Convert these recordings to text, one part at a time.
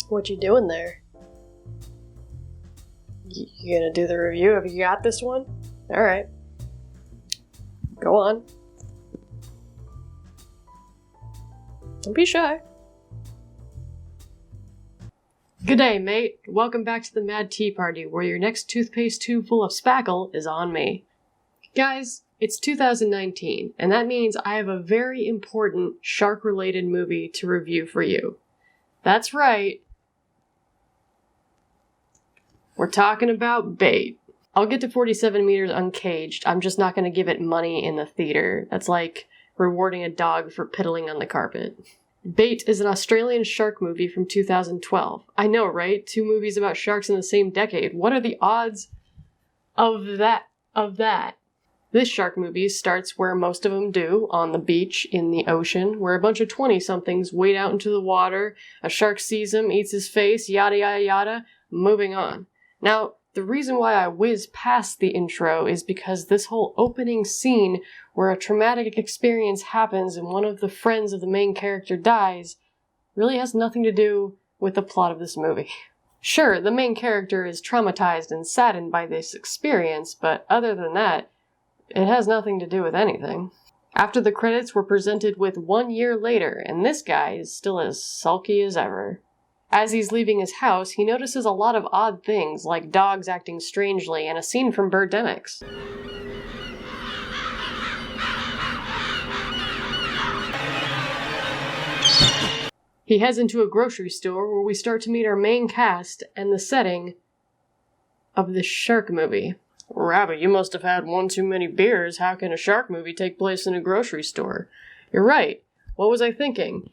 What you doing there? You gonna do the review? Have you got this one? Alright. Go on. Don't be shy. Good day, mate. Welcome back to the Mad Tea Party, where your next toothpaste tube full of spackle is on me. Guys, it's 2019, and that means I have a very important shark-related movie to review for you. That's right. We're talking about Bait. I'll get to 47 meters uncaged. I'm just not going to give it money in the theater. That's like rewarding a dog for piddling on the carpet. Bait is an Australian shark movie from 2012. I know, right? 2 movies about sharks in the same decade. What are the odds of that? This shark movie starts where most of them do, on the beach in the ocean, where a bunch of 20-somethings wade out into the water, a shark sees him, eats his face, yada yada yada, moving on. Now, the reason why I whiz past the intro is because this whole opening scene where a traumatic experience happens and one of the friends of the main character dies really has nothing to do with the plot of this movie. Sure, the main character is traumatized and saddened by this experience, but other than that, it has nothing to do with anything. After the credits, we're presented with 1 year later, and this guy is still as sulky as ever. As he's leaving his house, he notices a lot of odd things, like dogs acting strangely and a scene from Birdemics. He heads into a grocery store where we start to meet our main cast and the setting of the shark movie. Rabbit, you must have had one too many beers. How can a shark movie take place in a grocery store? You're right. What was I thinking?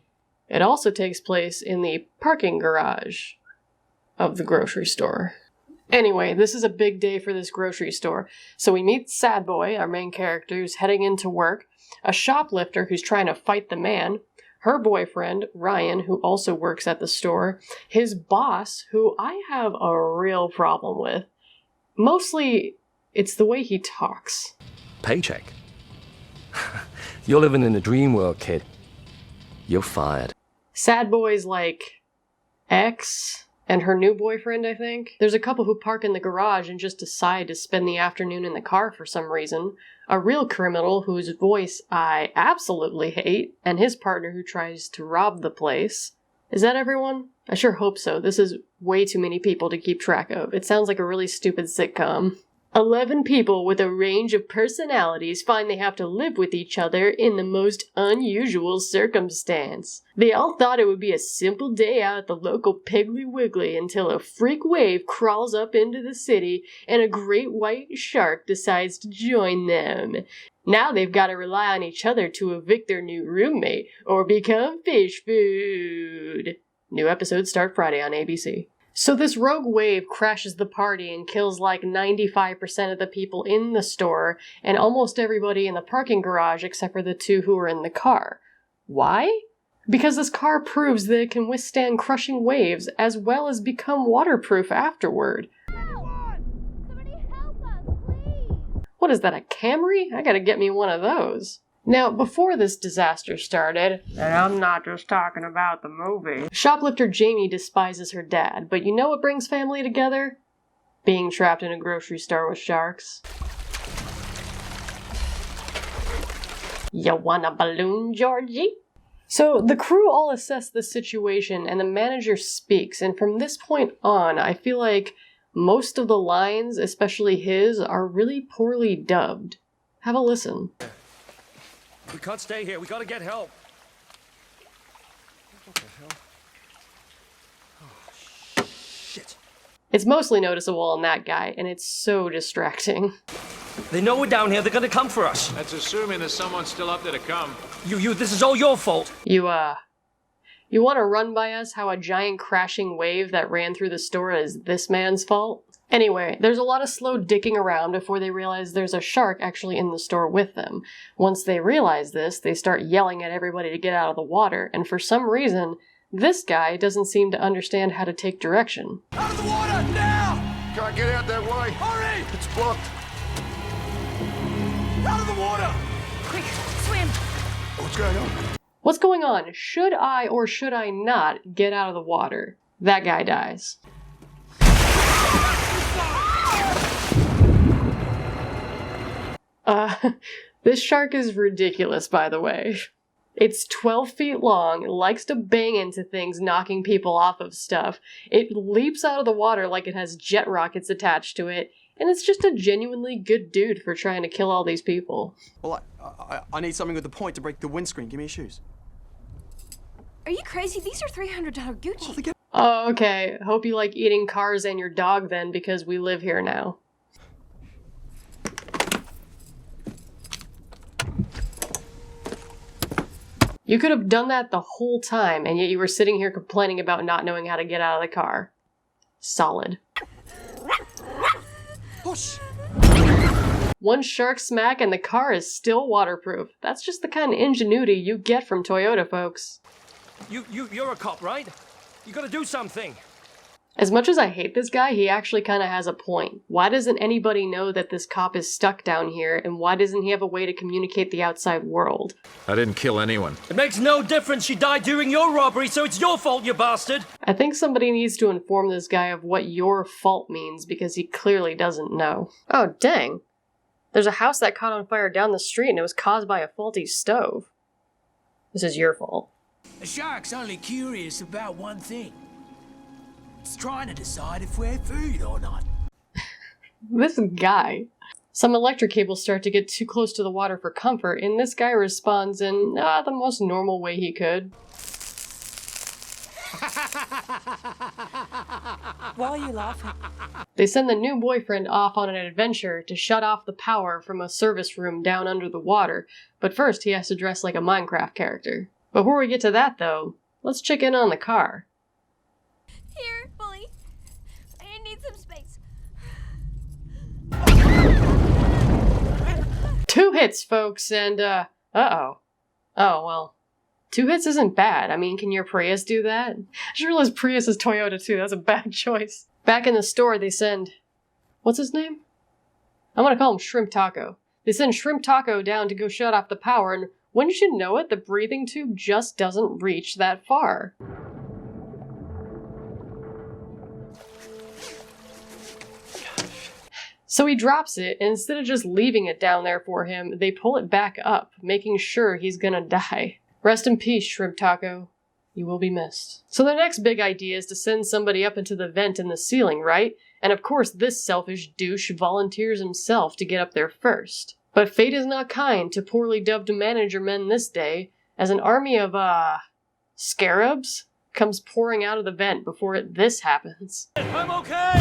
It also takes place in the parking garage of the grocery store. Anyway, this is a big day for this grocery store. So we meet Sad Boy, our main character, who's heading into work, a shoplifter who's trying to fight the man, her boyfriend, Ryan, who also works at the store, his boss, who I have a real problem with. Mostly, it's the way he talks. Paycheck? You're living in a dream world, kid. You're fired. Sad Boy's like ex and her new boyfriend, I think. There's a couple who park in the garage and just decide to spend the afternoon in the car for some reason. A real criminal whose voice I absolutely hate, and his partner who tries to rob the place. Is that everyone? I sure hope so. This is way too many people to keep track of. It sounds like a really stupid sitcom. 11 people with a range of personalities find they have to live with each other in the most unusual circumstance. They all thought it would be a simple day out at the local Piggly Wiggly until a freak wave crawls up into the city and a great white shark decides to join them. Now they've got to rely on each other to evict their new roommate or become fish food. New episodes start Friday on ABC. So this rogue wave crashes the party and kills like 95% of the people in the store and almost everybody in the parking garage except for the 2 who are in the car. Why? Because this car proves that it can withstand crushing waves as well as become waterproof afterward. Somebody help us, please! What is that, a Camry? I gotta get me one of those. Now, before this disaster started, and I'm not just talking about the movie, shoplifter Jamie despises her dad, but you know what brings family together? Being trapped in a grocery store with sharks. You want a balloon, Georgie? So, the crew all assess the situation, and the manager speaks, and from this point on, I feel like most of the lines, especially his, are really poorly dubbed. Have a listen. We can't stay here. We gotta get help. What the hell? Oh, shit. It's mostly noticeable in that guy, and it's so distracting. They know we're down here. They're gonna come for us. That's assuming there's someone still up there to come. This is all your fault. You want to run by us how a giant crashing wave that ran through the store is this man's fault? Anyway, there's a lot of slow dicking around before they realize there's a shark actually in the store with them. Once they realize this, they start yelling at everybody to get out of the water, and for some reason, this guy doesn't seem to understand how to take direction. Out of the water, now! Can't get out that way. Hurry! It's blocked. Out of the water! Quick, swim! What's going on? What's going on? Should I or should I not get out of the water? That guy dies. This shark is ridiculous, by the way. It's 12 feet long, likes to bang into things, knocking people off of stuff. It leaps out of the water like it has jet rockets attached to it, and it's just a genuinely good dude for trying to kill all these people. Well, I need something with a point to break the windscreen. Give me your shoes. Are you crazy? These are $300 Gucci. Oh, okay. Hope you like eating cars and your dog then, because we live here now. You could have done that the whole time, and yet you were sitting here complaining about not knowing how to get out of the car. Solid. Push. One shark smack and the car is still waterproof. That's just the kind of ingenuity you get from Toyota, folks. You're a cop, right? You gotta do something. As much as I hate this guy, he actually kind of has a point. Why doesn't anybody know that this cop is stuck down here, and why doesn't he have a way to communicate the outside world? I didn't kill anyone. It makes no difference. She died during your robbery, so it's your fault, you bastard. I think somebody needs to inform this guy of what your fault means, because he clearly doesn't know. Oh, dang. There's a house that caught on fire down the street, and it was caused by a faulty stove. This is your fault. A shark's only curious about one thing. It's trying to decide if we're food or not. This guy. Some electric cables start to get too close to the water for comfort, and this guy responds in the most normal way he could. Why are you laughing? They send the new boyfriend off on an adventure to shut off the power from a service room down under the water, but first he has to dress like a Minecraft character. Before we get to that, though, let's check in on the car. Here, bully. I need some space. 2 hits, folks, and, uh-oh. Oh, well. 2 hits isn't bad. I mean, can your Prius do that? I just realized Prius is Toyota, too. That's a bad choice. Back in the store, they send... What's his name? I'm gonna call him Shrimp Taco. They send Shrimp Taco down to go shut off the power, and wouldn't you know it, the breathing tube just doesn't reach that far. So he drops it, and instead of just leaving it down there for him, they pull it back up, making sure he's gonna die. Rest in peace, Shrimp Taco. You will be missed. So the next big idea is to send somebody up into the vent in the ceiling, right? And of course this selfish douche volunteers himself to get up there first. But fate is not kind to poorly dubbed manager men this day, as an army of, scarabs comes pouring out of the vent before this happens. I'm okay.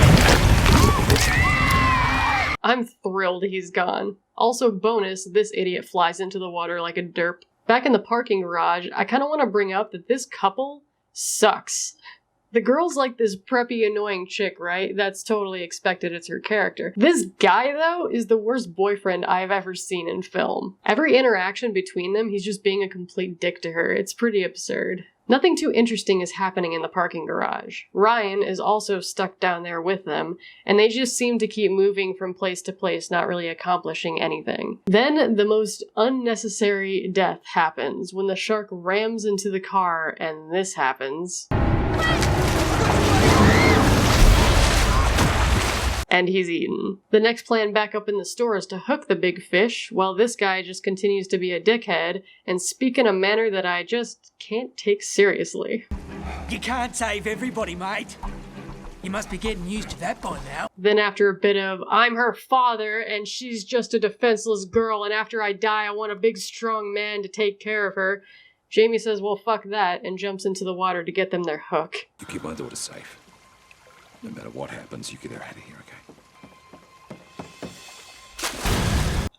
I'm thrilled he's gone. Also, bonus, this idiot flies into the water like a derp. Back in the parking garage, I kind of want to bring up that this couple sucks. The girl's like this preppy, annoying chick, right? That's totally expected, it's her character. This guy, though, is the worst boyfriend I've ever seen in film. Every interaction between them, he's just being a complete dick to her. It's pretty absurd. Nothing too interesting is happening in the parking garage. Ryan is also stuck down there with them, and they just seem to keep moving from place to place, not really accomplishing anything. Then the most unnecessary death happens when the shark rams into the car, and this happens. And he's eaten. The next plan back up in the store is to hook the big fish, while this guy just continues to be a dickhead and speak in a manner that I just can't take seriously. You can't save everybody, mate. You must be getting used to that by now. Then after a bit of, I'm her father and she's just a defenseless girl and after I die I want a big strong man to take care of her, Jamie says, well fuck that, and jumps into the water to get them their hook. You keep my daughter safe. No matter what happens, you get her out of here, okay?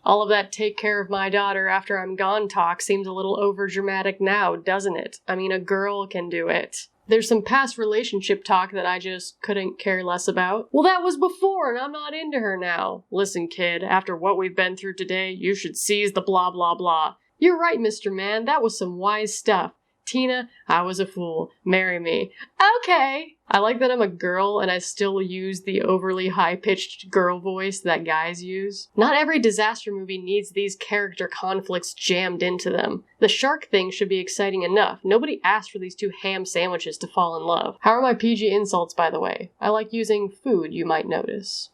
All of that take care of my daughter after I'm gone talk seems a little overdramatic now, doesn't it? I mean, a girl can do it. There's some past relationship talk that I just couldn't care less about. Well, that was before, and I'm not into her now. Listen, kid, after what we've been through today, you should seize the blah blah blah. You're right, Mr. Man, that was some wise stuff. Tina, I was a fool. Marry me. Okay. I like that I'm a girl and I still use the overly high-pitched girl voice that guys use. Not every disaster movie needs these character conflicts jammed into them. The shark thing should be exciting enough. Nobody asked for these two ham sandwiches to fall in love. How are my PG insults, by the way? I like using food, you might notice.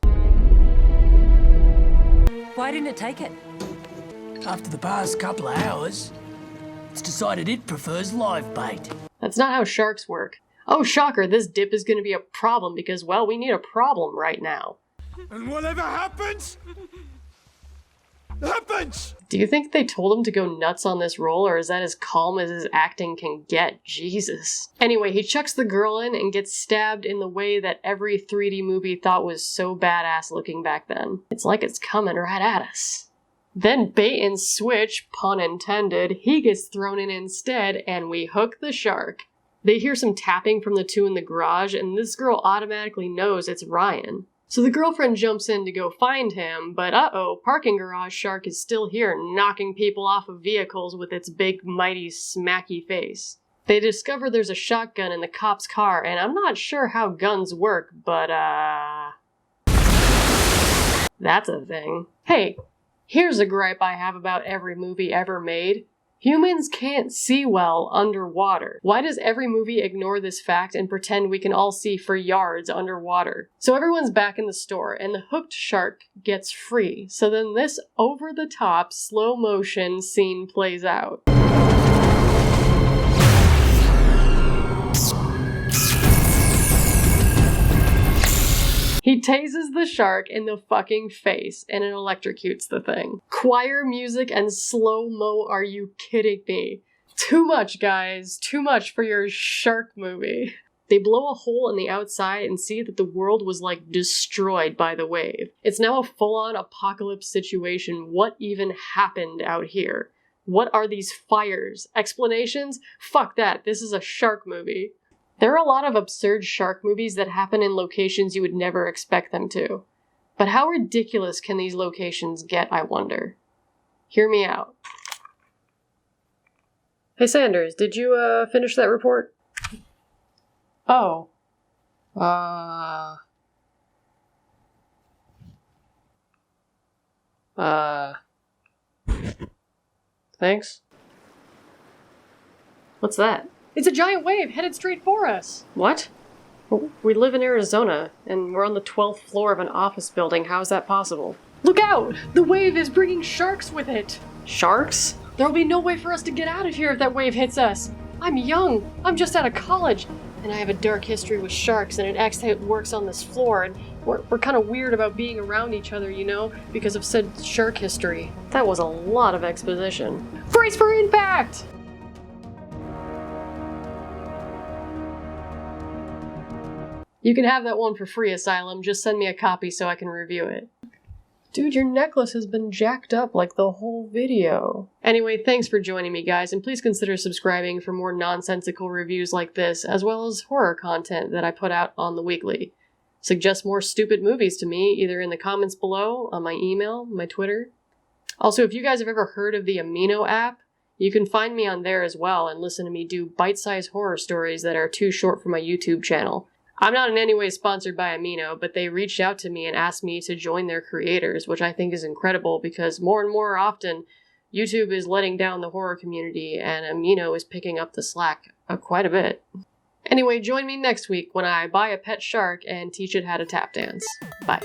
Why didn't it take it? After the past couple of hours, it's decided it prefers live bait. That's not how sharks work. Oh, shocker, this dip is gonna be a problem because, well, we need a problem right now. And whatever happens, happens! Do you think they told him to go nuts on this role, or is that as calm as his acting can get? Jesus. Anyway, he chucks the girl in and gets stabbed in the way that every 3D movie thought was so badass looking back then. It's like it's coming right at us. Then bait and switch, pun intended, he gets thrown in instead, and we hook the shark. They hear some tapping from the two in the garage, and this girl automatically knows it's Ryan. So the girlfriend jumps in to go find him, but uh-oh, parking garage shark is still here, knocking people off of vehicles with its big, mighty, smacky face. They discover there's a shotgun in the cop's car, and I'm not sure how guns work, but that's a thing. Hey, here's a gripe I have about every movie ever made. Humans can't see well underwater. Why does every movie ignore this fact and pretend we can all see for yards underwater? So everyone's back in the store, and the hooked shark gets free. So then this over-the-top, slow-motion scene plays out. He tases the shark in the fucking face and it electrocutes the thing. Choir music and slow-mo, are you kidding me? Too much, guys. Too much for your shark movie. They blow a hole in the outside and see that the world was like destroyed by the wave. It's now a full-on apocalypse situation. What even happened out here? What are these fires? Explanations? Fuck that. This is a shark movie. There are a lot of absurd shark movies that happen in locations you would never expect them to. But how ridiculous can these locations get, I wonder? Hear me out. Hey Sanders, did you finish that report? Oh. Thanks. What's that? It's a giant wave headed straight for us! What? We live in Arizona, and we're on the 12th floor of an office building. How is that possible? Look out! The wave is bringing sharks with it! Sharks? There'll be no way for us to get out of here if that wave hits us! I'm young! I'm just out of college! And I have a dark history with sharks and an ex that works on this floor, and we're kind of weird about being around each other, you know, because of said shark history. That was a lot of exposition. Brace for impact! You can have that one for free, Asylum. Just send me a copy so I can review it. Dude, your necklace has been jacked up like the whole video. Anyway, thanks for joining me, guys, and please consider subscribing for more nonsensical reviews like this, as well as horror content that I put out on the weekly. Suggest more stupid movies to me, either in the comments below, on my email, my Twitter. Also, if you guys have ever heard of the Amino app, you can find me on there as well and listen to me do bite-sized horror stories that are too short for my YouTube channel. I'm not in any way sponsored by Amino, but they reached out to me and asked me to join their creators, which I think is incredible because more and more often, YouTube is letting down the horror community and Amino is picking up the slack quite a bit. Anyway, join me next week when I buy a pet shark and teach it how to tap dance. Bye.